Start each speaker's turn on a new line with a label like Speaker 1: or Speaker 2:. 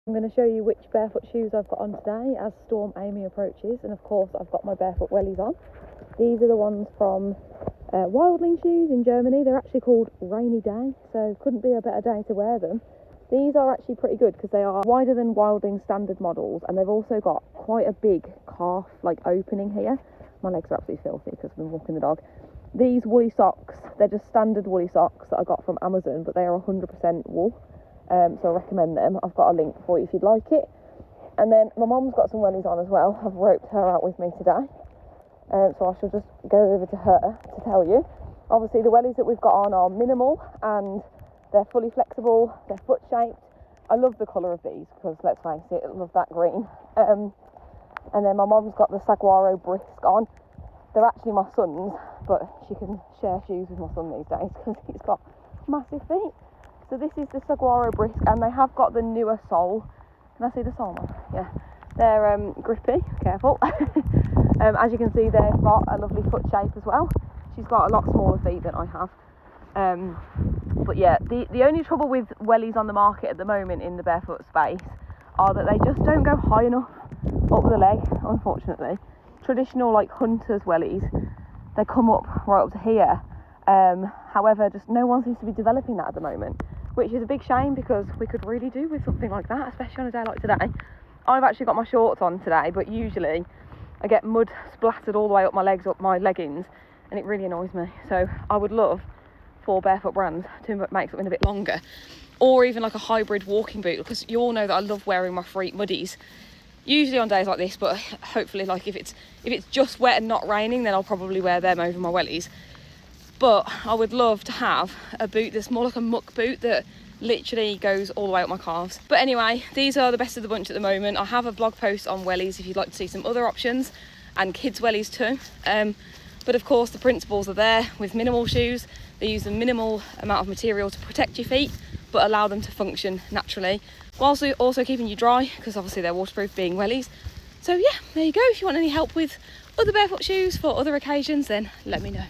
Speaker 1: I'm going to show you which barefoot shoes I've got on today as Storm Amy approaches, and of course I've got my barefoot wellies on. These are the ones from Wildling Shoes in Germany. They're actually called Rainy Day, so couldn't be a better day to wear them. These are actually pretty good because they are wider than Wildling standard models, and they've also got quite a big calf like opening here. My legs are absolutely filthy because I've been walking the dog. These woolly socks, they're just standard woolly socks that I got from Amazon, but they are 100% wool. So I recommend them. I've got a link for you if you'd like it. And then my mum's got some wellies on as well. I've roped her out with me today. So I shall just go over to her to tell you. Obviously the wellies that we've got on are minimal and they're fully flexible, they're foot shaped. I love the colour of these because let's face it, I love that green. And then my mum's got the Saguaro Brisk on. They're actually my son's, but she can share shoes with my son these days because he's got massive feet. So this is the Saguaro Brisk, and they have got the newer sole. Can I see the sole, Mum? Yeah. They're grippy, careful. As you can see, they've got a lovely foot shape as well. She's got a lot smaller feet than I have. But yeah, the only trouble with wellies on the market at the moment in the barefoot space are that they just don't go high enough up the leg, unfortunately. Traditional like hunters wellies, they come up right up to here. However, just no one seems to be developing that at the moment, which is a big shame because we could really do with something like that, especially on a day like today. I've actually got my shorts on today, but usually I get mud splattered all the way up my legs, up my leggings, and it really annoys me. So I would love for Barefoot Brands to make something a bit longer, or even like a hybrid walking boot, because you all know that I love wearing my freak muddies, usually on days like this, but hopefully like if it's just wet and not raining, then I'll probably wear them over my wellies. But I would love to have a boot that's more like a muck boot that literally goes all the way up my calves. But anyway, these are the best of the bunch at the moment. I have a blog post on wellies if you'd like to see some other options, and kids wellies too. But of course the principles are there with minimal shoes. They use a minimal amount of material to protect your feet but allow them to function naturally, whilst also keeping you dry because obviously they're waterproof, being wellies. So yeah, there you go. If you want any help with other barefoot shoes for other occasions, then let me know.